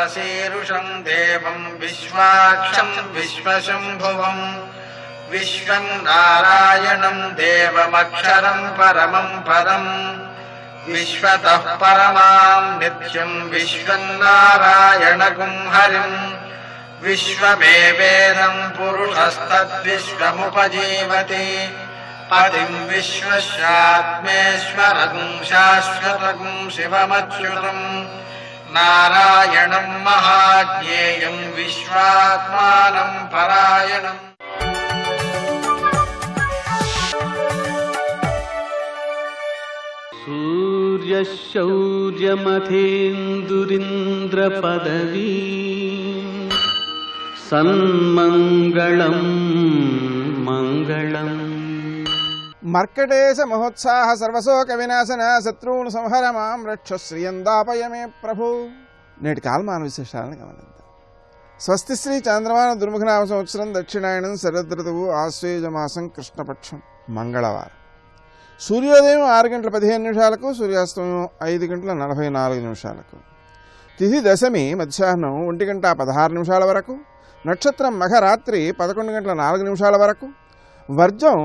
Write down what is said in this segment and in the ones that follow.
विश्वशीरुषं देवं विश्वाक्षं विश्वशम्भुवं विश्वं नारायणं देवमक्षरं परमं पदम् विश्वतः परमां नित्यं विश्वं नारायणगुं हरिम् विश्वमेवेदं पुरुषस्तद्विश्वमुपजीवति पतिं विश्वस्यात्मेश्वरगुं शाश्वतगुं शिवमच्युतं नारायणं महाज्ञेयं विश्वात्मानं परायणम्। सूर्यशौर्यमथेन्दुरिन्द्रपदवी सन्मङ्गलं मङ्गलम्। మర్కటేశ మహోత్సాహ సర్వశోక వినాశన శత్రువును సంహర మాం రక్ష శ్రీయందాపయమే ప్రభు. నేటి కాలమాన విశేషాలను గమనిద్దాం. స్వస్తి శ్రీ చంద్రమాన దుర్ముఖనామ సంవత్సరం దక్షిణాయనం శరదృతువు ఆశ్వేజమాసం కృష్ణపక్షం మంగళవారం. సూర్యోదయం 6 గంటల 15 నిమిషాలకు, సూర్యాస్తమయం 5 గంటల 44 నిమిషాలకు. తిథి దశమి మధ్యాహ్నం 1 గంట 16 నిమిషాల వరకు. నక్షత్రం మఘరాత్రి 11 గంటల 4 నిమిషాల వరకు. వర్జం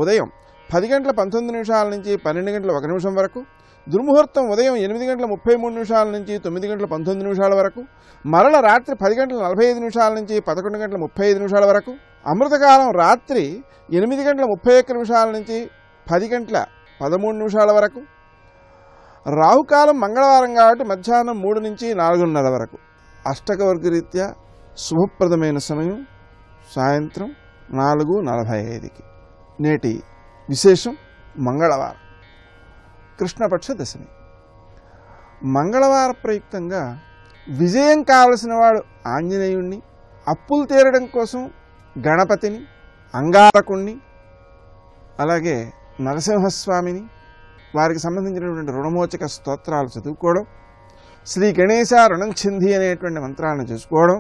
ఉదయం 10 గంటల 19 నిమిషాల నుంచి 12 గంటల 1 నిమిషం వరకు. దుర్ముహూర్తం ఉదయం 8 గంటల 33 నిమిషాల నుంచి 9 గంటల 19 నిమిషాల వరకు. మరల రాత్రి 10 గంటల 45 నిమిషాల నుంచి 11 గంటల 35 నిమిషాల వరకు. అమృతకాలం రాత్రి 8 గంటల 31 నిమిషాల నుంచి 10 గంటల 13 నిమిషాల వరకు. రాహుకాలం మంగళవారం కాబట్టి మధ్యాహ్నం 3 నుంచి 4:30 వరకు. అష్టకవర్గరీత్యా శుభప్రదమైన సమయం సాయంత్రం 4:45కి. నేటి విశేషం మంగళవారం, కృష్ణపక్ష దశమి. మంగళవార ప్రయుక్తంగా విజయం కావలసిన వాడు ఆంజనేయుణ్ణి, అప్పులు తీరడం కోసం గణపతిని, అంగారకుణ్ణి, అలాగే నరసింహస్వామిని, వారికి సంబంధించినటువంటి రుణమోచక స్తోత్రాలు చదువుకోవడం, శ్రీ గణేశ రుణంఛింది అనేటువంటి మంత్రాలను చేసుకోవడం,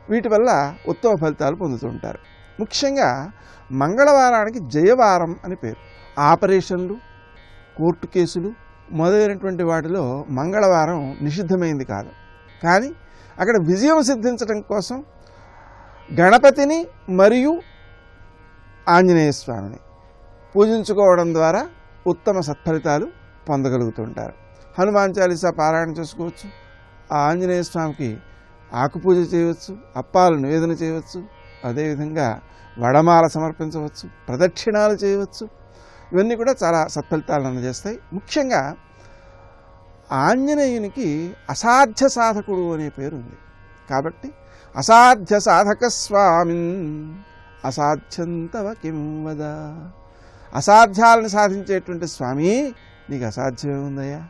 వీటి వల్ల ఉత్తమ ఫలితాలు పొందుతుంటారు. ముఖ్యంగా మంగళవారానికి జయవారం అని పేరు. ఆపరేషన్లు, కోర్టు కేసులు మొదలైనటువంటి వాటిలో మంగళవారం నిషిద్ధమైంది కాదు. కానీ అక్కడ విజయం సిద్ధించడం కోసం గణపతిని మరియు ఆంజనేయ స్వామిని పూజించుకోవడం ద్వారా ఉత్తమ సత్ఫలితాలు పొందగలుగుతుంటారు. హనుమాన్ చాలీసా పారాయణ చేసుకోవచ్చు, ఆ ఆంజనేయ స్వామికి ఆకుపూజ చేయవచ్చు, అప్పాలు నివేదన చేయవచ్చు, అదేవిధంగా వడమాల సమర్పించవచ్చు, ప్రదక్షిణాలు చేయవచ్చు. ఇవన్నీ కూడా చాలా సత్ఫలితాలను అందజేస్తాయి. ముఖ్యంగా ఆంజనేయునికి అసాధ్య సాధకుడు అనే పేరు ఉంది కాబట్టి అసాధ్య సాధక స్వామిన్ అసాధ్యంతవ కిం వద. అసాధ్యాలను సాధించేటువంటి స్వామి, నీకు అసాధ్యమే ఉందయ్యా.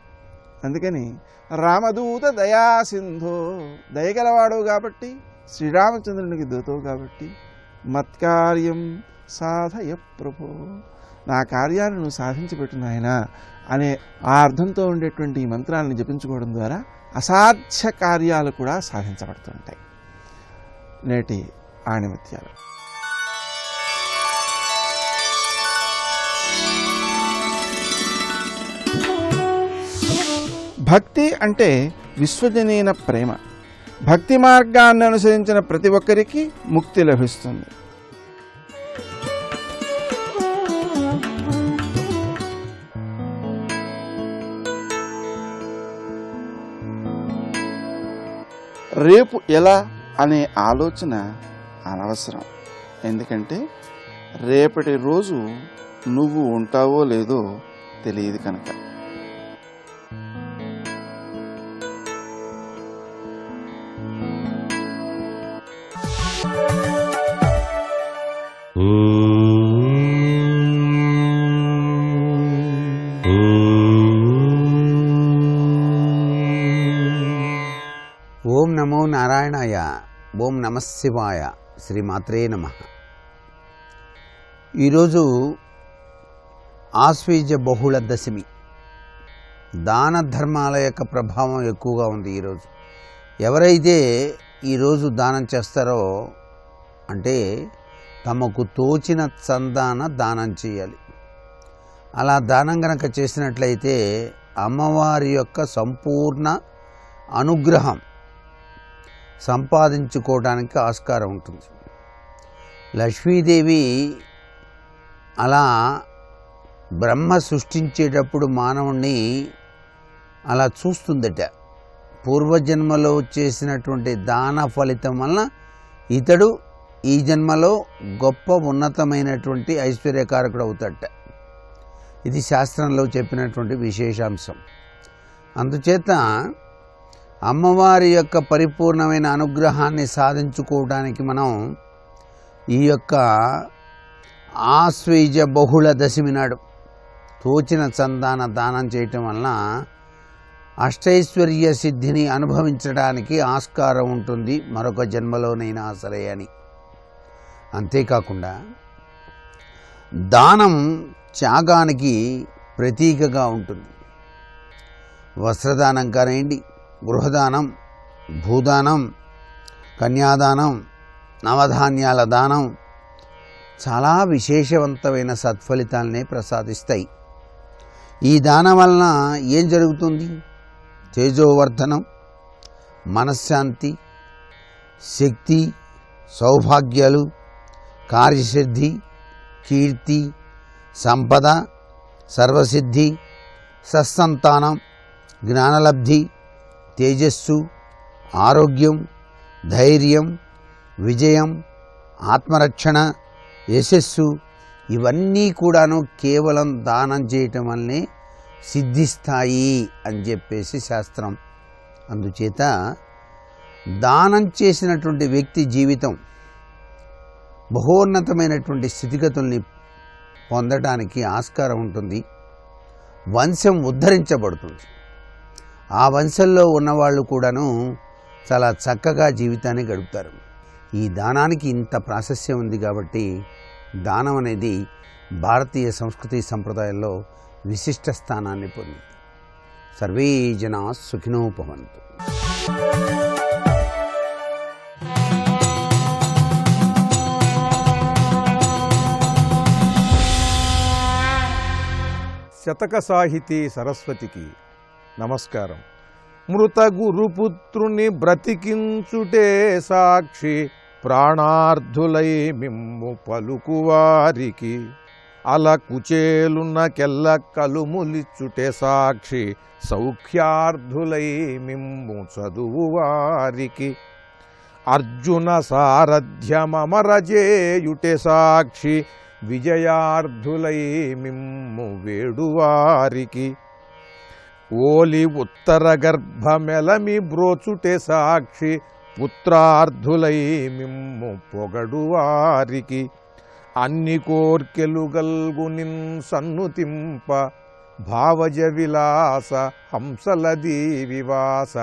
అందుకని రామదూత దయా సింధో, దయగలవాడు కాబట్టి, శ్రీరామచంద్రునికి దూతవు కాబట్టి, మత్కార్యం సాధయ ప్రభో, నా కార్యాన్ని నువ్వు సాధించి పెట్టు నాయనా అనే ఆ అర్థంతో ఉండేటువంటి ఈ మంత్రాలను జపించుకోవడం ద్వారా అసాధ్య కార్యాలు కూడా సాధించబడుతుంటాయి. నేటి ఆణిముత్యాలు. భక్తి అంటే విశ్వజనీన ప్రేమ. భక్తి మార్గాన్ని అనుసరించిన ప్రతి ఒక్కరికి ముక్తి లభిస్తుంది. రేపు ఎలా అనే ఆలోచన అనవసరం. ఎందుకంటే రేపటి రోజు నువ్వు ఉంటావో లేదో తెలియదు కనుక. ఓం నమో నారాయణాయ. ఓం నమః శివాయ. శ్రీమాత్రే నమః. ఈరోజు ఆశ్వీజ బహుళ దశమి. దాన ధర్మాల యొక్క ప్రభావం ఎక్కువగా ఉంది ఈరోజు. ఎవరైతే ఈరోజు దానం చేస్తారో అంటే తమకు తోచిన చందాన దానం చేయాలి. అలా దానం గనక చేసినట్లయితే అమ్మవారి యొక్క సంపూర్ణ అనుగ్రహం సంపాదించుకోవడానికి ఆస్కారం ఉంటుంది. లక్ష్మీదేవి అలా బ్రహ్మ సృష్టించేటప్పుడు మానవుణ్ణి అలా చూస్తుందట. పూర్వజన్మలో చేసినటువంటి దాన ఫలితం వలన ఇతడు ఈ జన్మలో గొప్ప ఉన్నతమైనటువంటి ఐశ్వర్యకారకుడు అవుతాడట. ఇది శాస్త్రంలో చెప్పినటువంటి విశేషాంశం. అందుచేత అమ్మవారి యొక్క పరిపూర్ణమైన అనుగ్రహాన్ని సాధించుకోవడానికి మనం ఈ యొక్క ఆశ్వయుజ బహుళ దశమి నాడు తోచిన చందాన దానం చేయటం వలన అష్టైశ్వర్య సిద్ధిని అనుభవించడానికి ఆస్కారం ఉంటుంది మరొక జన్మలోనైనా సరే అని. అంతేకాకుండా దానం త్యాగానికి ప్రతీకగా ఉంటుంది. వస్త్రదానం కానివ్వండి, గృహదానం, భూదానం, కన్యాదానం, నవధాన్యాల దానం చాలా విశేషవంతమైన సత్ఫలితాలనే ప్రసాదిస్తాయి. ఈ దానం వలన ఏం జరుగుతుంది? తేజోవర్ధనం, మనశ్శాంతి, శక్తి, సౌభాగ్యాలు, కార్యసిద్ధి, కీర్తి, సంపద, సర్వసిద్ధి, సత్సంతానం, జ్ఞానలబ్ధి, తేజస్సు, ఆరోగ్యం, ధైర్యం, విజయం, ఆత్మరక్షణ, యశస్సు ఇవన్నీ కూడాను కేవలం దానం చేయటం వల్లనే సిద్ధిస్తాయి అని చెప్పేసి శాస్త్రం. అందుచేత దానం చేసినటువంటి వ్యక్తి జీవితం బహోన్నతమైనటువంటి స్థితిగతుల్ని పొందడానికి ఆస్కారం ఉంటుంది. వంశం ఉద్ధరించబడుతుంది. ఆ వంశంలో ఉన్నవాళ్ళు కూడాను చాలా చక్కగా జీవితాన్ని గడుపుతారు. ఈ దానానికి ఇంత ప్రాశస్యం ఉంది కాబట్టి దానం అనేది భారతీయ సంస్కృతి సంప్రదాయంలో విశిష్ట స్థానాన్ని పొందింది. సర్వే జనా సుఖినో భవంతు. శతక సాహితీ సరస్వతికి నమస్కారం. మృత గురుపుత్రుని బ్రతికించుటే సాక్షి, ప్రాణార్థులై మిమ్ము పలుకువారికి. అల కుచేలున్నకెల్ల కలుములిచ్చుటే సాక్షి, సౌఖ్యార్థులై మిమ్ము చదువువారికి. అర్జున సారథ్యమరజేయుటే సాక్షి, విజయార్థులై మిమ్ము వేడువారికి. ఓలి ఉత్తర గర్భమెలమి బ్రోచుటే సాక్షి, పుత్రార్థులై మిమ్ము పొగడువారికి. అన్ని కోర్కెలు గల్గు నిన్ సన్నుతింప, భావజ విలాస హంసలదీ వివాస.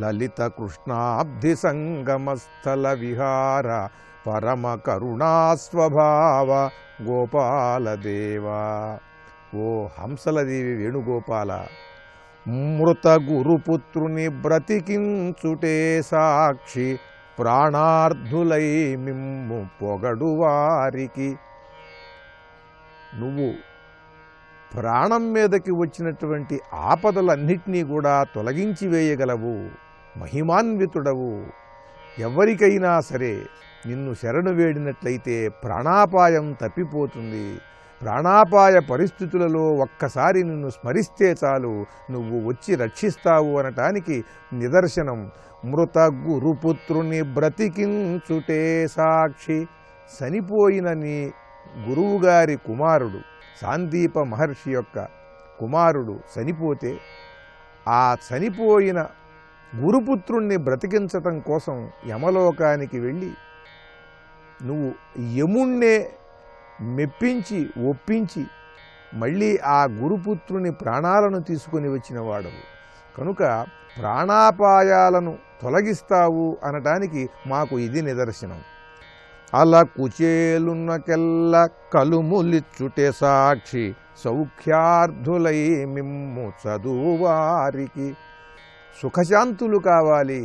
లలిత కృష్ణాబ్ధి సంగమస్థల విహార, పరమ కరుణాస్వభావ గోపాలదేవా. ఓ హంసలదేవి వేణుగోపాల, మృత గురుపుత్రుని బ్రతికించుటే సాక్షి, ప్రాణార్థులై మిమ్ము పొగడువారికి. నువ్వు ప్రాణం మీదకి వచ్చినటువంటి ఆపదలన్నిటినీ కూడా తొలగించి వేయగలవు, మహిమాన్వితుడవు. ఎవరికైనా సరే నిన్ను శరణు వేడినట్లయితే ప్రాణాపాయం తప్పిపోతుంది. ప్రాణాపాయ పరిస్థితులలో ఒక్కసారి నిన్ను స్మరిస్తే చాలు, నువ్వు వచ్చి రక్షిస్తావు అనటానికి నిదర్శనం మృత గురుపుత్రుని బ్రతికించుటే సాక్షి. చనిపోయిన నీ గురువుగారి కుమారుడు సాందీప మహర్షి యొక్క కుమారుడు చనిపోతే ఆ చనిపోయిన గురుపుత్రుణ్ణి బ్రతికించటం కోసం యమలోకానికి వెళ్ళి నువ్వు యముణ్ణే మెప్పించి ఒప్పించి మళ్ళీ ఆ గురుపుత్రుని ప్రాణాలను తీసుకొని వచ్చిన వాడవు కనుక ప్రాణాపాయాలను తొలగిస్తావు అనటానికి మాకు ఇది నిదర్శనం. అలా కుచేలున్నకెల్ల కలుములిచ్చుటే సాక్షి, సౌఖ్యార్థులై మిమ్ము చదువువారికి. సుఖశాంతులు కావాలి,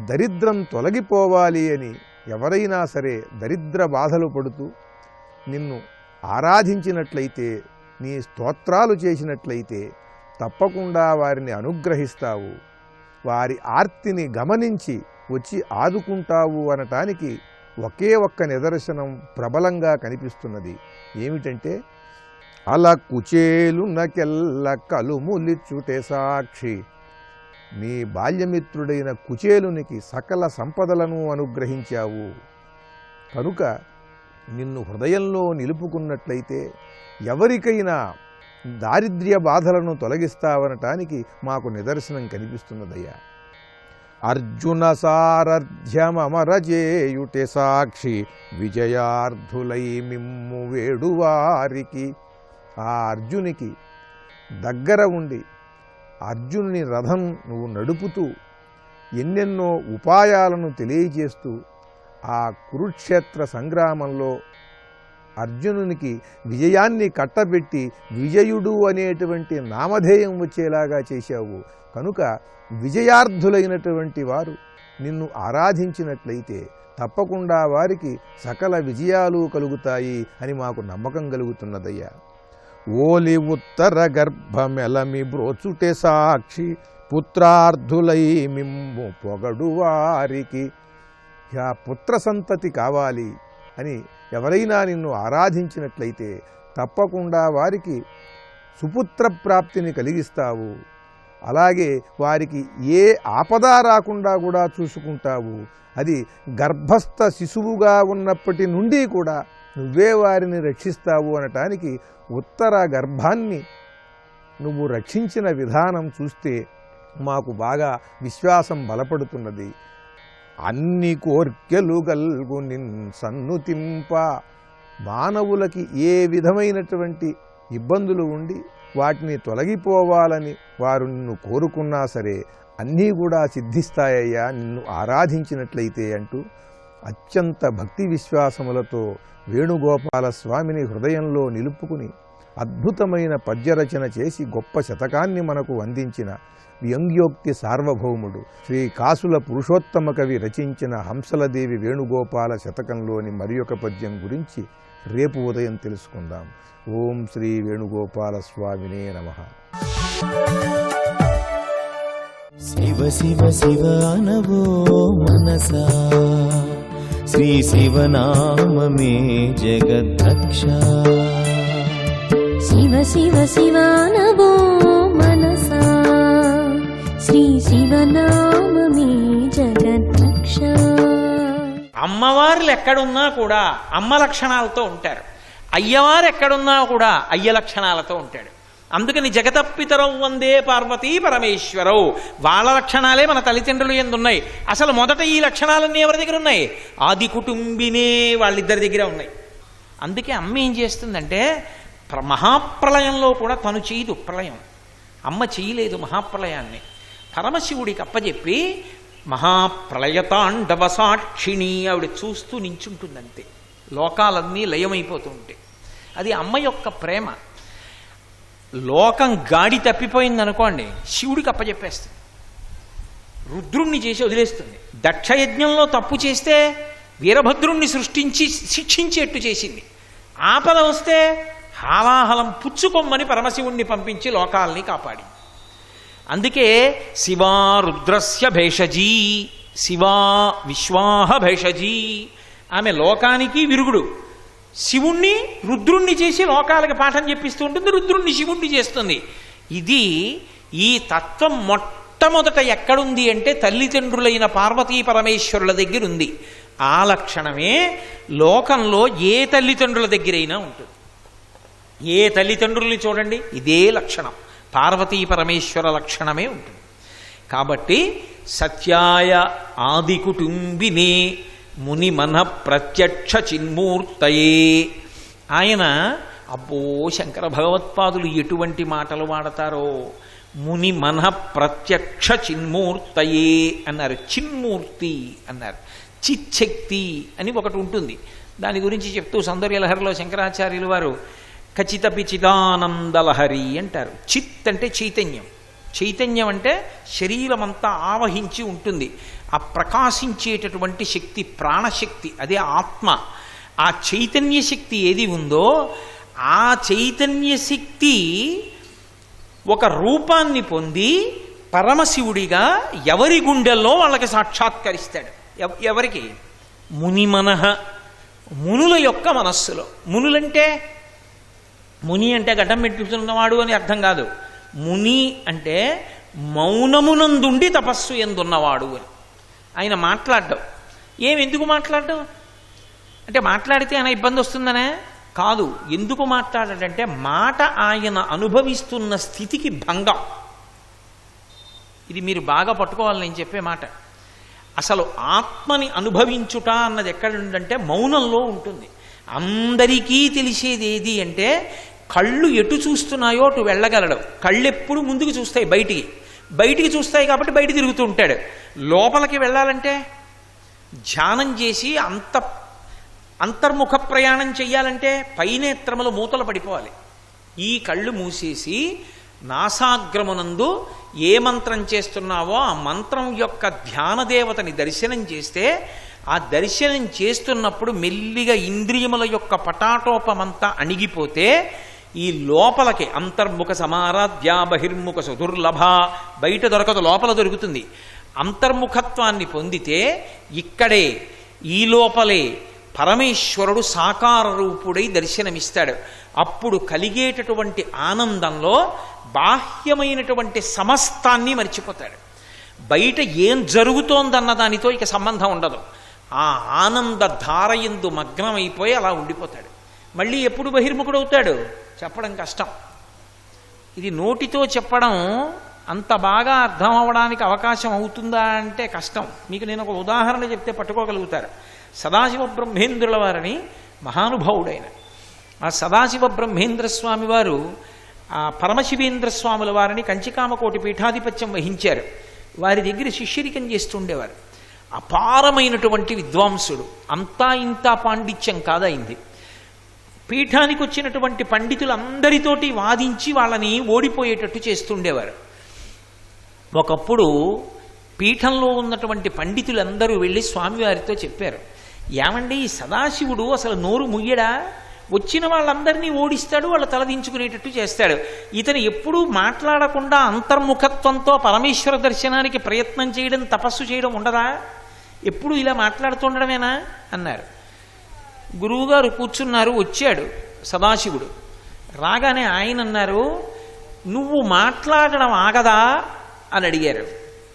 దరిద్రం తొలగిపోవాలి అని ఎవరైనా సరే దరిద్ర బాధలు పడుతూ నిన్ను ఆరాధించినట్లయితే, నీ స్తోత్రాలు చేసినట్లయితే తప్పకుండా వారిని అనుగ్రహిస్తావు. వారి ఆర్తిని గమనించి వచ్చి ఆదుకుంటావు అనటానికి ఒకే ఒక్క నిదర్శనం ప్రబలంగా కనిపిస్తున్నది. ఏమిటంటే అల కుచేలునకెల్ల కలుములిచ్చుటే సాక్షి. నీ బాల్యమిత్రుడైన కుచేలునికి సకల సంపదలను అనుగ్రహించావు కనుక నిన్ను హృదయంలో నిలుపుకున్నట్లయితే ఎవరికైనా దారిద్ర్య బాధలను తొలగిస్తావనటానికి మాకు నిదర్శనం కనిపిస్తున్నదయ్యా. అర్జున సారథ్యమరజేయుటే సాక్షి విజయార్థులై మిమ్ము వేడువారికి. ఆ అర్జునికి దగ్గర ఉండి అర్జునుని రథం నువ్వు నడుపుతూ ఎన్నెన్నో ఉపాయాలను తెలియజేస్తూ ఆ కురుక్షేత్ర సంగ్రామంలో అర్జునునికి విజయాన్ని కట్టబెట్టి విజయుడు అనేటువంటి నామధేయం వచ్చేలాగా చేశావు కనుక విజయార్థులైనటువంటి వారు నిన్ను ఆరాధించినట్లయితే తప్పకుండా వారికి సకల విజయాలు కలుగుతాయి అని మాకు నమ్మకం కలుగుతున్నదయ్యా. ఓలి ఉత్తర గర్భమెలమి బ్రోచుటే సాక్షి పుత్రార్థులై మిమ్ము పొగడు వారికి. యా పుత్ర సంతతి కావాలి అని ఎవరైనా నిన్ను ఆరాధించినట్లయితే తప్పకుండా వారికి సుపుత్ర ప్రాప్తిని కలిగిస్తావు. అలాగే వారికి ఏ ఆపద రాకుండా కూడా చూసుకుంటావు. అది గర్భస్థ శిశువుగా ఉన్నప్పటి నుండి కూడా నువ్వే వారిని రక్షిస్తావు అనటానికి ఉత్తర గర్భాన్ని నువ్వు రక్షించిన విధానం చూస్తే మాకు బాగా విశ్వాసం బలపడుతున్నది. అన్ని కోర్కెలు గల్గు నిన్ సన్నుతింప. మానవులకి ఏ విధమైనటువంటి ఇబ్బందులు ఉండి వాటిని తొలగిపోవాలని వారు నిన్ను కోరుకున్నా సరే అన్నీ కూడా సిద్ధిస్తాయ్యా నిన్ను ఆరాధించినట్లయితే అంటూ అత్యంత భక్తి విశ్వాసములతో వేణుగోపాల స్వామిని హృదయంలో నిలుపుకుని అద్భుతమైన పద్యరచన చేసి గొప్ప శతకాన్ని మనకు అందించిన వ్యంగ్యోక్తి సార్వభౌముడు శ్రీ కాసుల పురుషోత్తమ కవి రచించిన హంసలదేవి వేణుగోపాల శతకంలోని మరి ఒక పద్యం గురించి రేపు ఉదయం తెలుసుకుందాం. ఓం శ్రీ వేణుగోపాల స్వామినే నమః. శివ శివ శివ అనవో మనసా శ్రీ శివనామమే జగద్రక్ష. శివ శివ శివ అనవో మనసా శ్రీ శివనామమే జగద్రక్ష. అమ్మవార్లు ఎక్కడున్నా కూడా అమ్మ లక్షణాలతో ఉంటారు, అయ్యవారు ఎక్కడున్నా కూడా అయ్య లక్షణాలతో ఉంటాడు. అందుకని జగతప్పితరవు వందే పార్వతీ పరమేశ్వరవు. వాళ్ళ లక్షణాలే మన తల్లిదండ్రులు ఎందున్నాయి. అసలు మొదట ఈ లక్షణాలన్నీ ఎవరి దగ్గర ఉన్నాయి? ఆది కుటుంబినే వాళ్ళిద్దరి దగ్గర ఉన్నాయి. అందుకే అమ్మ ఏం చేస్తుందంటే మహాప్రళయంలో కూడా తను చేయదు ప్రళయం. అమ్మ చేయలేదు మహాప్రళయాన్ని. పరమశివుడికి అప్పచెప్పి మహాప్రళయతాండవ సాక్షిణి ఆవిడ చూస్తూ నించుంటుందంతే. లోకాలన్నీ లయమైపోతూ ఉంటాయి. అది అమ్మ యొక్క ప్రేమ. లోకం గాడి తప్పిపోయిందనుకోండి, శివుడికి అప్పచెప్పేస్తుంది, రుద్రుణ్ణి చేసి వదిలేస్తుంది. దక్షయజ్ఞంలో తప్పు చేస్తే వీరభద్రుణ్ణి సృష్టించి శిక్షించేట్టు చేసింది. ఆపద వస్తే హాలాహలం పుచ్చుకొమ్మని పరమశివుణ్ణి పంపించి లోకాల్ని కాపాడి. అందుకే శివా రుద్రస్య భేషజీ, శివా విశ్వాహ భేషజీ. ఆమె లోకానికి విరుగుడు. శివుణ్ణి రుద్రుణ్ణి చేసి లోకాలకి పాఠం చెప్పిస్తూ ఉంటుంది, రుద్రుణ్ణి శివుణ్ణి చేస్తుంది. ఇది ఈ తత్వం మొట్టమొదట ఎక్కడుంది అంటే తల్లిదండ్రులైన పార్వతీ పరమేశ్వరుల దగ్గర ఉంది. ఆ లక్షణమే లోకంలో ఏ తల్లిదండ్రుల దగ్గరైనా ఉంటుంది. ఏ తల్లిదండ్రుల్ని చూడండి, ఇదే లక్షణం, పార్వతీ పరమేశ్వర లక్షణమే ఉంటుంది. కాబట్టి సత్యాయ ఆది కుటుంబినే ముని మన ప్రత్యక్ష చిన్మూర్తయే. ఆయన అబ్బో శంకర భగవత్పాదులు ఎటువంటి మాటలు వాడతారో. ముని మన ప్రత్యక్ష చిన్మూర్తయే అన్నారు, చిన్మూర్తి అన్నారు. చిచ్చక్తి అని ఒకటి ఉంటుంది, దాని గురించి చెప్తూ సౌందర్యలహరిలో శంకరాచార్యులు వారు ఖచ్చితపి చిదానందలహరి అంటారు. చిత్ అంటే చైతన్యం, చైతన్యం అంటే శరీరమంతా ఆవహించి ఉంటుంది. ఆ ప్రకాశించేటటువంటి శక్తి ప్రాణశక్తి, అదే ఆత్మ. ఆ చైతన్య శక్తి ఏది ఉందో ఆ చైతన్య శక్తి ఒక రూపాన్ని పొంది పరమశివుడిగా ఎవరి గుండెల్లో వాళ్ళకి సాక్షాత్కరిస్తాడు. ఎవరికి? మునిమనః, మునుల యొక్క మనస్సులో. మునులంటే, ముని అంటే గడ్డం పెట్టుతున్నవాడు అని అర్థం కాదు. ముని అంటే మౌనమునందుండి తపస్సు ఎందున్నవాడు అని. ఆయన మాట్లాడడం. ఎందుకు మాట్లాడడం అంటే మాట్లాడితే ఆయన ఇబ్బంది వస్తుందనే కాదు. ఎందుకు మాట్లాడాడంటే మాట ఆయన అనుభవిస్తున్న స్థితికి భంగం. ఇది మీరు బాగా పట్టుకోవాలి నేను చెప్పే మాట. అసలు ఆత్మని అనుభవించుట అన్నది ఎక్కడ ఉందంటే మౌనంలో ఉంటుంది. అందరికీ తెలిసేది ఏది అంటే కళ్ళు ఎటు చూస్తున్నాయో అటు వెళ్ళగలడు. కళ్ళు ఎప్పుడు ముందుకు చూస్తాయి, బయటికి చూస్తాయి కాబట్టి బయట తిరుగుతూ ఉంటాడు. లోపలికి వెళ్ళాలంటే ధ్యానం చేసి అంతర్ముఖ ప్రయాణం చెయ్యాలంటే పైనేత్రములు మూతలు పడిపోవాలి. ఈ కళ్ళు మూసేసి నాసాగ్రమునందు ఏ మంత్రం చేస్తున్నావో ఆ మంత్రం యొక్క ధ్యానదేవతని దర్శనం చేస్తే ఆ దర్శనం చేస్తున్నప్పుడు మెల్లిగా ఇంద్రియముల యొక్క పటాటోపమంతా అణిగిపోతే ఈ లోపలికి అంతర్ముఖ సమారాధ్య బహిర్ముఖ సుదుర్లభ, బయట దొరకదు, లోపల దొరుకుతుంది. అంతర్ముఖత్వాన్ని పొందితే ఇక్కడే ఈ లోపలే పరమేశ్వరుడు సాకార రూపుడై దర్శనమిస్తాడు. అప్పుడు కలిగేటటువంటి ఆనందంలో బాహ్యమైనటువంటి సమస్తాన్ని మర్చిపోతాడు. బయట ఏం జరుగుతోందన్న దానితో ఇక సంబంధం ఉండదు. ఆ ఆనంద ధారయందు మగ్నమైపోయి అలా ఉండిపోతాడు. మళ్ళీ ఎప్పుడు బహిర్ముఖుడవుతాడు చెప్పడం కష్టం. ఇది నోటితో చెప్పడం అంత బాగా అర్థం అవడానికి అవకాశం అవుతుందా అంటే కష్టం. మీకు నేను ఒక ఉదాహరణ చెప్తే పట్టుకోగలుగుతారు. సదాశివ బ్రహ్మేంద్రుల వారిని మహానుభావుడైన ఆ సదాశివ బ్రహ్మేంద్ర స్వామి వారు ఆ పరమశివేంద్ర స్వాముల వారిని కంచికామకోటి పీఠాధిపత్యం వహించారు. వారి దగ్గర శిష్యరికం చేస్తుండేవారు. అపారమైనటువంటి విద్వాంసుడు. అంతా ఇంత పాండిత్యం కాదైంది. పీఠానికి వచ్చినటువంటి పండితులందరితోటి వాదించి వాళ్ళని ఓడిపోయేటట్టు చేస్తుండేవారు. ఒకప్పుడు పీఠంలో ఉన్నటువంటి పండితులందరూ వెళ్ళి స్వామివారితో చెప్పారు, ఏమండి ఈ సదాశివుడు అసలు నోరు ముయ్యడా? వచ్చిన వాళ్ళందరినీ ఓడిస్తాడు, వాళ్ళు తలదించుకునేటట్టు చేస్తాడు. ఇతను ఎప్పుడూ మాట్లాడకుండా అంతర్ముఖత్వంతో పరమేశ్వర దర్శనానికి ప్రయత్నం చేయడం, తపస్సు చేయడం ఉండదా? ఎప్పుడు ఇలా మాట్లాడుతుండడమేనా అన్నారు. గురువుగారు కూర్చున్నారు. వచ్చాడు సదాశివుడు. రాగానే ఆయన అన్నారు, నువ్వు మాట్లాడడం ఆగదా అని అడిగారు.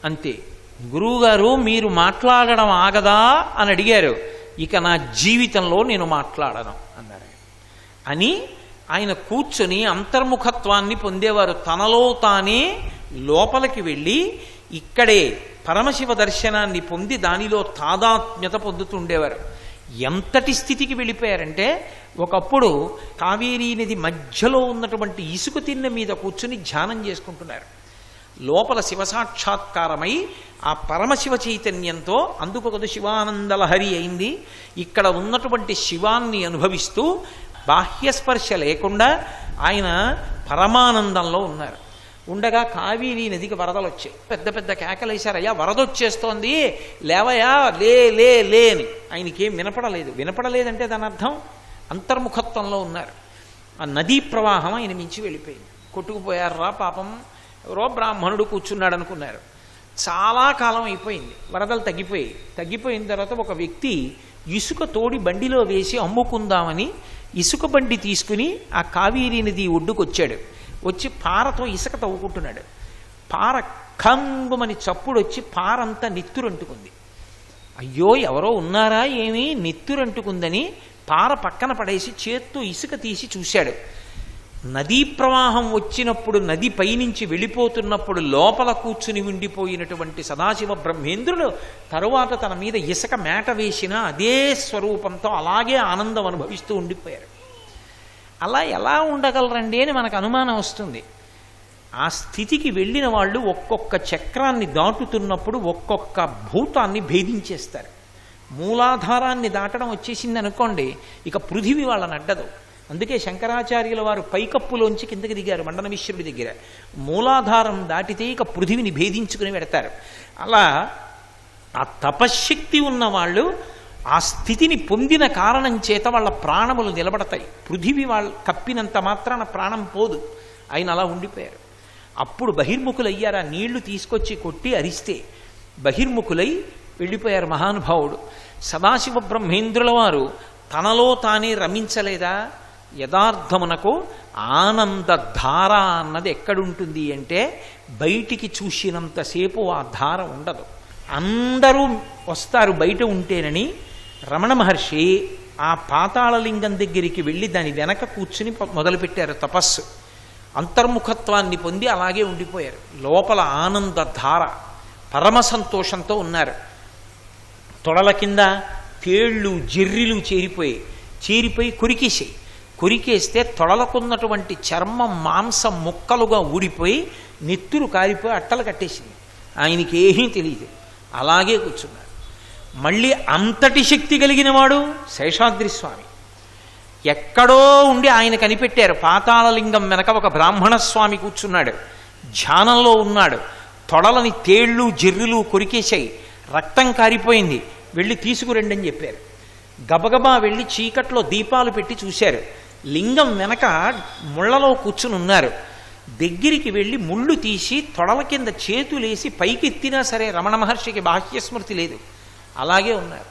అంతే. గురువుగారు మీరు మాట్లాడడం ఆగదా అని అడిగారు. ఇక నా జీవితంలో నేను మాట్లాడను అన్నారు. అని ఆయన కూర్చొని అంతర్ముఖత్వాన్ని పొందేవారు. తనలో తానే లోపలికి వెళ్ళి ఇక్కడే పరమశివ దర్శనాన్ని పొంది దానిలో తాదాత్మ్యత పొందుతుండేవారు. ఎంతటి స్థితికి వెళ్ళిపోయారంటే ఒకప్పుడు కావేరీ నది మధ్యలో ఉన్నటువంటి ఇసుక తిన్నె మీద కూర్చుని ధ్యానం చేసుకుంటున్నారు. లోపల శివసాక్షాత్కారమై ఆ పరమశివ చైతన్యంతో అందుకొకదు శివానందలహరి అయింది. ఇక్కడ ఉన్నటువంటి శివాన్ని అనుభవిస్తూ బాహ్యస్పర్శ లేకుండా ఆయన పరమానందంలో ఉన్నారు. ఉండగా కావేరీ నదికి వరదలు వచ్చాయి. పెద్ద పెద్ద కేకలేశారు, అయ్యా వరదొచ్చేస్తోంది, లేవయా, లే లే లే అని. ఆయనకేం వినపడలేదు. వినపడలేదంటే దాని అర్థం అంతర్ముఖత్వంలో ఉన్నారు. ఆ నదీ ప్రవాహం ఆయన మించి వెళ్ళిపోయింది. కొట్టుకుపోయారా పాపం, ఎవరో బ్రాహ్మణుడు కూర్చున్నాడు అనుకున్నారు. చాలా కాలం అయిపోయింది. వరదలు తగ్గిపోయిన తర్వాత ఒక వ్యక్తి ఇసుక తోడి బండిలో వేసి అమ్ముకుందామని ఇసుక బండి తీసుకుని ఆ కావేరీ నది ఒడ్డుకొచ్చాడు. వచ్చి పారతో ఇసుక తవ్వుకుంటున్నాడు. పార కంగుమని చప్పుడు వచ్చి పారంతా నెత్తురంటుకుంది. అయ్యో ఎవరో ఉన్నారా ఏమీ, నెత్తురంటుకుందని పార పక్కన పడేసి చేత్తో ఇసుక తీసి చూశాడు. నదీ ప్రవాహం వచ్చినప్పుడు నది పైనుంచి వెళ్ళిపోతున్నప్పుడు లోపల కూర్చుని ఉండిపోయినటువంటి సదాశివ బ్రహ్మేంద్రుడు తరువాత తన మీద ఇసుక మేట వేసిన అదే స్వరూపంతో అలాగే ఆనందం అనుభవిస్తూ ఉండిపోయారు. అలా ఎలా ఉండగలరండి అని మనకు అనుమానం వస్తుంది. ఆ స్థితికి వెళ్ళిన వాళ్ళు ఒక్కొక్క చక్రాన్ని దాటుతున్నప్పుడు ఒక్కొక్క భూతాన్ని భేదించేస్తారు. మూలాధారాన్ని దాటడం వచ్చేసింది అనుకోండి, ఇక పృథివీ వాళ్ళని అడ్డదు. అందుకే శంకరాచార్యుల వారు పైకప్పులోంచి కిందకి దిగారు మండనమిశ్వరుడి దగ్గర. మూలాధారం దాటితే ఇక పృథివిని భేదించుకుని పెడతారు. అలా ఆ తపశ్శక్తి ఉన్న వాళ్ళు ఆ స్థితిని పొందిన కారణం చేత వాళ్ళ ప్రాణములు నిలబడతాయి. పృథివీ వాళ్ళు కప్పినంత మాత్రాన ప్రాణం పోదు. ఆయన అలా ఉండిపోయారు. అప్పుడు బహిర్ముఖులయ్యారు. ఆ నీళ్లు తీసుకొచ్చి కొట్టి అరిస్తే బహిర్ముఖులై వెళ్ళిపోయారు మహానుభావుడు. సదాశివ బ్రహ్మేంద్రుల వారు తనలో తానే రమించలేదా? యథార్థమునకు ఆనందధార అన్నది ఎక్కడుంటుంది అంటే బయటికి చూసినంతసేపు ఆ ధార ఉండదు. అందరూ వస్తారు బయట ఉంటేనని రమణ మహర్షి ఆ పాతాళలింగం దగ్గరికి వెళ్ళి దాని వెనక కూర్చుని మొదలుపెట్టారు తపస్సు. అంతర్ముఖత్వాన్ని పొంది అలాగే ఉండిపోయారు. లోపల ఆనందధార, పరమ సంతోషంతో ఉన్నారు. తొడల కింద తేళ్ళు జెర్రిలు చేరిపోయి కొరికేస్తే తొడలకున్నటువంటి చర్మం మాంసం ముక్కలుగా ఊడిపోయి నెత్తురు కారిపోయి అట్టలు కట్టేసింది. ఆయనకి ఏమీ తెలియదు, అలాగే కూర్చున్నారు. మళ్ళీ అంతటి శక్తి కలిగిన వాడు శేషాద్రి స్వామి. ఎక్కడో ఉండి ఆయన కనిపెట్టారు. పాతాళలింగం వెనక ఒక బ్రాహ్మణ స్వామి కూర్చున్నాడు, ధ్యానంలో ఉన్నాడు. తొడలని తేళ్ళు జెర్రులు కొరికేశాయి, రక్తం కారిపోయింది, వెళ్ళి తీసుకురండి అని చెప్పారు. గబగబా వెళ్ళి చీకట్లో దీపాలు పెట్టి చూశారు. లింగం వెనక ముళ్లలో కూర్చుని ఉన్నారు. దగ్గరికి వెళ్ళి ముళ్ళు తీసి తొడల కింద చేతులేసి పైకెత్తినా సరే రమణ మహర్షికి బాహ్యస్మృతి లేదు, అలాగే ఉన్నారు.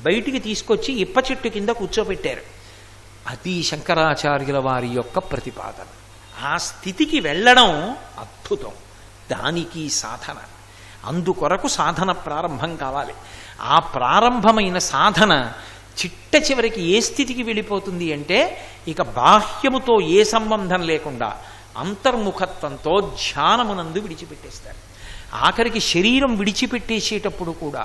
బయటికి తీసుకొచ్చి ఇప్ప చెట్టు కింద కూర్చోబెట్టారు. అది శంకరాచార్యుల వారి యొక్క ప్రతిపాదన. ఆ స్థితికి వెళ్ళడం అద్భుతం, దానికి సాధన. అందుకొరకు సాధన ప్రారంభం కావాలి. ఆ ప్రారంభమైన సాధన చిట్ట చివరికి ఏ స్థితికి వెళ్ళిపోతుంది అంటే ఇక బాహ్యముతో ఏ సంబంధం లేకుండా అంతర్ముఖత్వంతో ధ్యానమునందు విడిచిపెట్టేస్తారు. ఆఖరికి శరీరం విడిచిపెట్టేసేటప్పుడు కూడా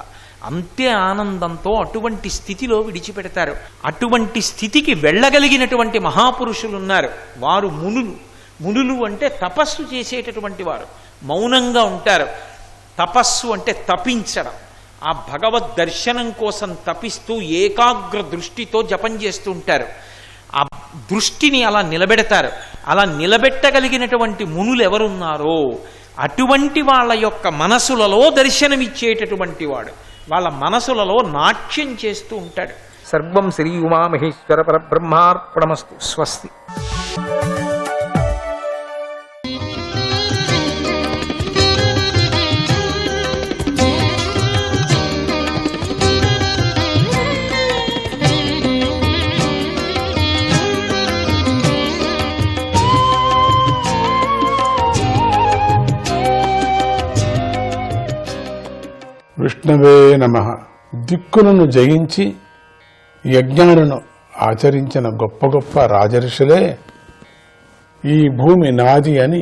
అంతే ఆనందంతో అటువంటి స్థితిలో విడిచిపెడతారు. అటువంటి స్థితికి వెళ్ళగలిగినటువంటి మహాపురుషులు ఉన్నారు. వారు మునులు అంటే తపస్సు చేసేటటువంటి వారు. మౌనంగా ఉంటారు. తపస్సు అంటే తపించడం. ఆ భగవద్ దర్శనం కోసం తపిస్తూ ఏకాగ్ర దృష్టితో జపం చేస్తూ ఉంటారు. ఆ దృష్టిని అలా నిలబెడతారు. అలా నిలబెట్టగలిగినటువంటి మునులు ఎవరున్నారో అటువంటి వాళ్ళ యొక్క మనసులలో దర్శనమిచ్చేటటువంటి వాడు వాళ్ళ మనసులలో నాట్యం చేస్తూ ఉంటాడు. సర్వం శ్రీ ఉమామహేశ్వర పరబ్రహ్మార్పణమస్తు. స్వస్తి. విష్ణవే నమః. దిక్కులను జయించి యజ్ఞాలను ఆచరించిన గొప్ప గొప్ప రాజర్షులే ఈ భూమి నాది అని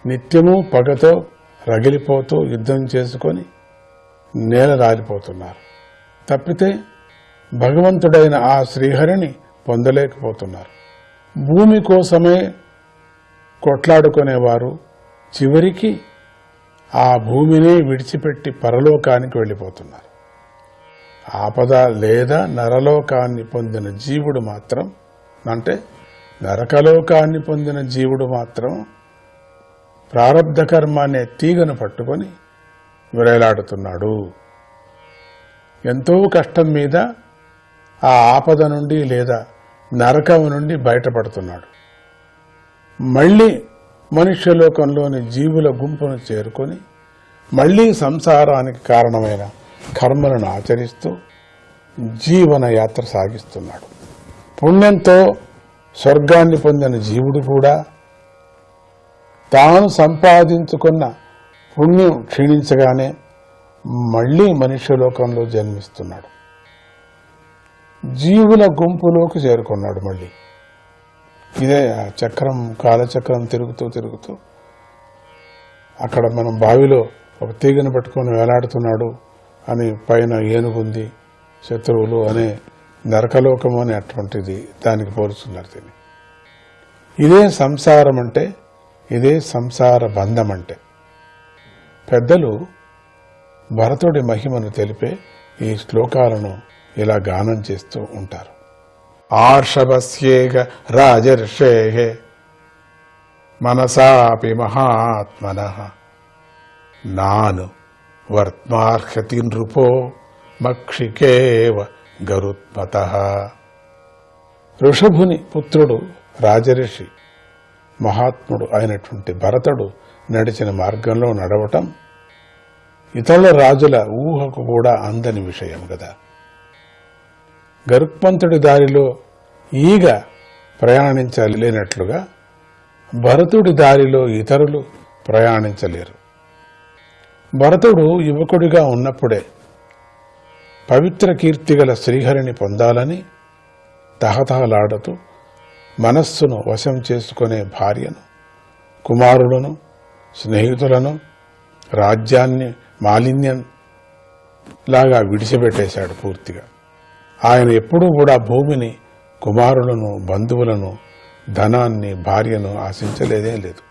నిత్యము పగతో రగిలిపోతూ యుద్ధం చేసుకొని నేల రాలిపోతున్నారు. తప్పితే భగవంతుడైన ఆ శ్రీహరిని పొందలేకపోతున్నారు. భూమి కోసమే కొట్లాడుకునేవారు చివరికి ఆ భూమినే విడిచిపెట్టి పరలోకానికి వెళ్ళిపోతున్నారు. ఆపద లేదా నరలోకాన్ని పొందిన జీవుడు మాత్రం, అంటే నరకలోకాన్ని పొందిన జీవుడు మాత్రం ప్రారబ్ధ కర్మ అనే తీగను పట్టుకొని విరేలాడుతున్నాడు. ఎంతో కష్టం మీద ఆ ఆపద నుండి లేదా నరకం నుండి బయటపడుతున్నాడు. మళ్ళీ మనుష్యలోకంలోని జీవుల గుంపును చేరుకొని మళ్లీ సంసారానికి కారణమైన కర్మలను ఆచరిస్తూ జీవన యాత్ర సాగిస్తున్నాడు. పుణ్యంతో స్వర్గాన్ని పొందిన జీవుడు కూడా తాను సంపాదించుకున్న పుణ్యం క్షీణించగానే మళ్లీ మనుష్యలోకంలో జన్మిస్తున్నాడు. జీవుల గుంపులోకి చేరుకున్నాడు. మళ్ళీ ఇదే చక్రం, కాలచక్రం తిరుగుతూ అక్కడ మనం బావిలో ఒక తీగను పట్టుకొని వేలాడుతున్నాడు అని పైన ఏనుగుంది, శత్రువులు అనే నరకలోకం అనే అటువంటిది దానికి పోలుస్తున్నారు దీన్ని. ఇదే సంసారం అంటే, ఇదే సంసార బంధం అంటే. పెద్దలు భరతుడి మహిమను తెలిపే ఈ శ్లోకాలను ఇలా గానం చేస్తూ ఉంటారు. ఆర్షభస్యేగ రాజర్షేః మనసాపి మహాత్మనః నాను వర్త్మార్హతి నృపో మక్షికేవ గరుత్మతః. ఋషభుని పుత్రుడు రాజర్షి మహాత్ముడు అయినటువంటి భరతుడు నడిచిన మార్గంలో నడవటం ఇతరుల రాజుల ఊహకు కూడా అందని విషయం కదా. గరుత్మంతుడి దారిలో ఈగ ప్రయాణించలేనట్లుగా భరతుడి దారిలో ఇతరులు ప్రయాణించలేరు. భరతుడు యువకుడిగా ఉన్నప్పుడే పవిత్ర కీర్తిగల శ్రీహరిని పొందాలని తహతహలాడుతూ మనస్సును వశం చేసుకునే భార్యను, కుమారులను, స్నేహితులను, రాజ్యాన్ని మాలిన్యం లాగా విడిచిపెట్టేశాడు పూర్తిగా. ఆయన ఎప్పుడూ కూడా భూమిని, కుమారులను, బంధువులను, ధనాన్ని, భార్యను ఆశించలేదే లేదు.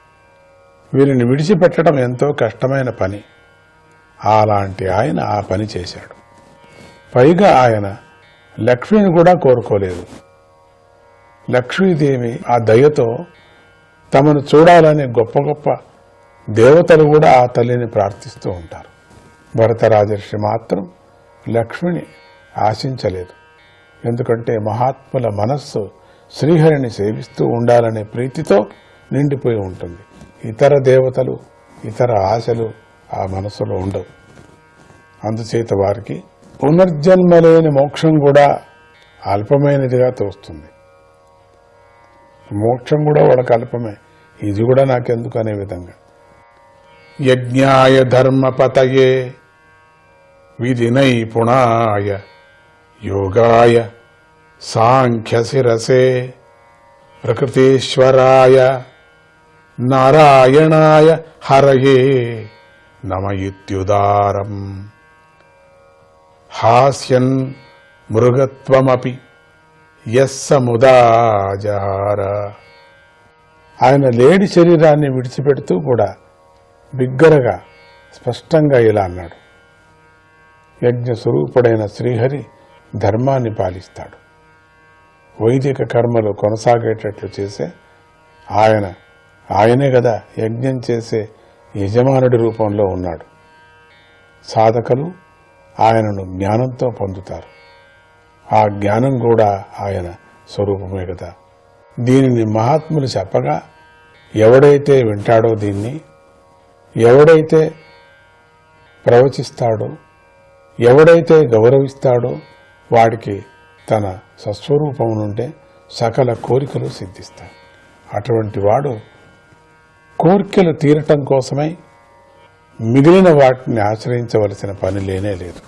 వీరిని విడిచిపెట్టడం ఎంతో కష్టమైన పని. అలాంటి ఆయన ఆ పని చేశాడు. పైగా ఆయన లక్ష్మిని కూడా కోరుకోలేదు. లక్ష్మీదేవి ఆ దయతో తమను చూడాలని గొప్ప గొప్ప దేవతలు కూడా ఆ తల్లిని ప్రార్థిస్తూ ఉంటారు. భరత రాజర్షి మాత్రం లక్ష్మిని ఆశించలేదు. ఎందుకంటే మహాత్ముల మనస్సు శ్రీహరిని సేవిస్తూ ఉండాలనే ప్రీతితో నిండిపోయి ఉంటుంది. ఇతర దేవతలు, ఇతర ఆశలు ఆ మనసులో ఉండవు. అందుచేత వారికి పునర్జన్మ లేని మోక్షం కూడా అల్పమైనదిగా తోస్తుంది. మోక్షం కూడా వాళ్ళకి అల్పమే, ఇది కూడా నాకెందుకు అనే విధంగా. యజ్ఞాయ ధర్మపతయే విధినైపుణాయ యోగాయ సాంఖ్యశిరసే ప్రకృతేశ్వరాయ నారాయణాయ హరయే నమ ఇత్యుదారం హాస్యన్ మృగత్వమపి యస్సముదాజహార. ఆయన లేడి శరీరాన్ని విడిచిపెడుతూ కూడా బిగ్గరగా స్పష్టంగా ఇలా అన్నాడు: యజ్ఞ స్వరూపుడైన శ్రీహరి ధర్మాన్ని పాలిస్తాడు. వైదిక కర్మలు కొనసాగేటట్లు చేసే ఆయనే కదా యజ్ఞం చేసే యజమానుడి రూపంలో ఉన్నాడు. సాధకులు ఆయనను జ్ఞానంతో పొందుతారు. ఆ జ్ఞానం కూడా ఆయన స్వరూపమే కదా. దీనిని మహాత్ములు చెప్పగా ఎవడైతే వింటాడో, దీన్ని ఎవడైతే ప్రవచిస్తాడో, ఎవడైతే గౌరవిస్తాడో వాడికి తన స్వస్వరూపం నుండే సకల కోరికలు సిద్ధిస్తాయి. అటువంటి వాడు కోరికలు తీరటం కోసమై మిగిలిన వాటిని ఆశ్రయించవలసిన పని లేనే లేదు.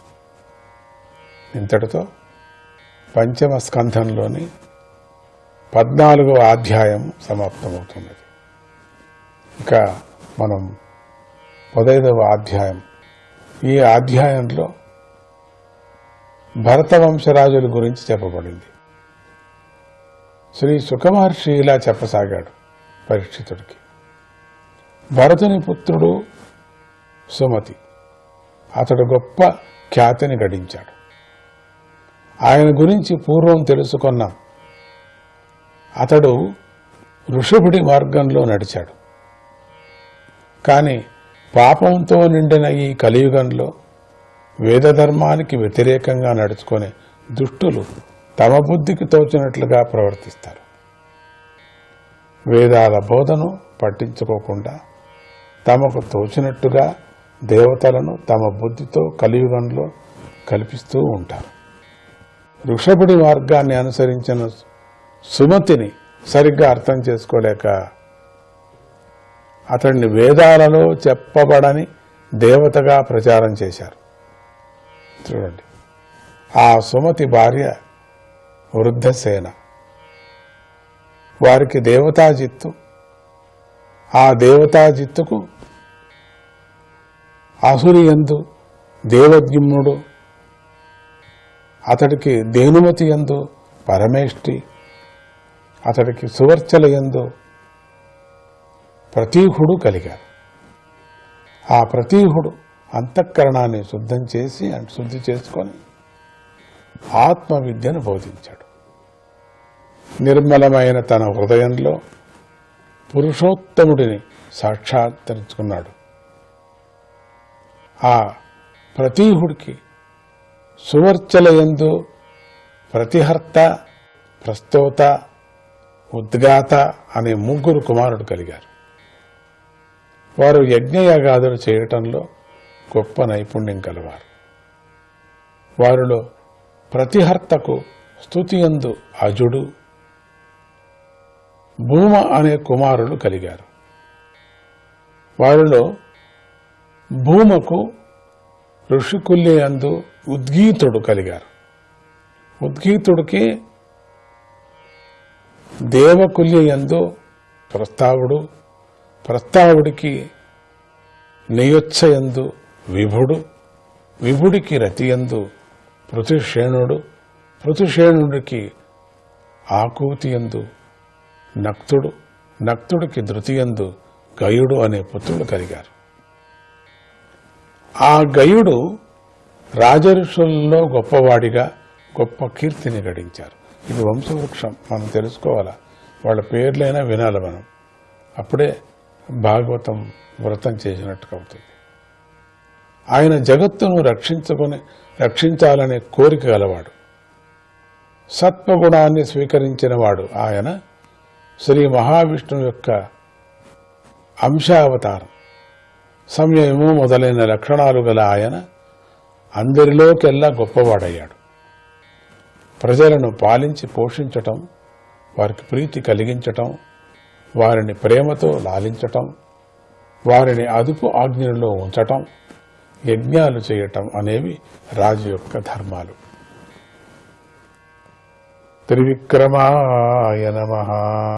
ఇంతటితో పంచమ స్కంధంలోని 14వ అధ్యాయం సమాప్తమవుతున్నది. ఇక మనం 15వ అధ్యాయం. ఈ అధ్యాయంలో భరత వంశరాజుల గురించి చెప్పబడింది. శ్రీ సుఖమహర్షి ఇలా చెప్పసాగాడు పరీక్షితుడికి: భరతుని పుత్రుడు సుమతి, అతడు గొప్ప ఖ్యాతిని గడించాడు. ఆయన గురించి పూర్వం తెలుసుకున్నాం. అతడు ఋషభుడి మార్గంలో నడిచాడు. కానీ పాపంతో నిండిన ఈ కలియుగంలో వేదధర్మానికి వ్యతిరేకంగా నడుచుకునే దుష్టులు తమ బుద్ధికి తోచినట్లుగా ప్రవర్తిస్తారు. వేదాల బోధను పట్టించుకోకుండా తమకు తోచినట్టుగా దేవతలను తమ బుద్ధితో కలియుగంలో కల్పిస్తూ ఉంటారు. ఋషభుడి మార్గాన్ని అనుసరించిన సుమతిని సరిగ్గా అర్థం చేసుకోలేక అతడిని వేదాలలో చెప్పబడని దేవతగా ప్రచారం చేశారు. చూడండి, ఆ సుమతి భార్య వృద్ధసేన. వారికి దేవతాజిత్తు, ఆ దేవతాజిత్తుకు అసురియందు దేవద్యుమ్నుడు, అతడికి దేనుమతి యందు పరమేష్టి, అతడికి సువర్చల యందు ప్రతీహుడు కలిగారు. ఆ ప్రతీహుడు అంతఃకరణాన్ని శుద్ధి చేసుకొని ఆత్మవిద్యను బోధించాడు. నిర్మలమైన తన హృదయంలో పురుషోత్తముడిని సాక్షాత్కరించుకున్నాడు. ఆ ప్రతీహుడికి సువర్చలయందు ప్రతిహర్త, ప్రస్తోత, ఉద్గాత అనే 3 కుమారుడు కలిగారు. వారు యజ్ఞయాగాదులు చేయటంలో గొప్ప నైపుణ్యం కలవారు. వారిలో ప్రతిహర్తకు స్తుతియందు అజుడు, భూమ అనే కుమారులు కలిగారు. వారిలో భూమకు ఋషికుల్యందు ఉద్గీతుడు కలిగారు. ఉద్గీతుడికి దేవకుల్యందు ప్రస్తావుడు, ప్రస్తావుడికి నియుత్సయందు విభుడు, విభుడికి రతియందు పృథుషేణుడు, పృథుషేణుడికి ఆకూతియందు నక్తుడు, నక్తుడికి ధృతియందు గయుడు అనే పుత్రులు కలిగారు. ఆ గయుడు రాజఋషుల్లో గొప్పవాడిగా గొప్ప కీర్తిని గడించారు. ఇది వంశవృక్షం, మనం తెలుసుకోవాలా. వాళ్ళ పేర్లైనా వినాలి మనం, అప్పుడే భాగవతం వ్రతం చేసినట్టుగా అవుతుంది. ఆయన జగత్తును రక్షించాలనే కోరిక గలవాడు. సత్వగుణాన్ని స్వీకరించినవాడు. ఆయన శ్రీ మహావిష్ణువు యొక్క అంశావతారం. సంయమము మొదలైన లక్షణాలు గల ఆయన అందరిలోకెల్లా గొప్పవాడయ్యాడు. ప్రజలను పాలించి పోషించటం, వారికి ప్రీతి కలిగించటం, వారిని ప్రేమతో లాలించటం, వారిని అదుపు ఆజ్ఞలో ఉంచటం, యజ్ఞాలు చేయటం అనేవి రాజు యొక్క ధర్మాలు. త్రివిక్రమాయ నమః.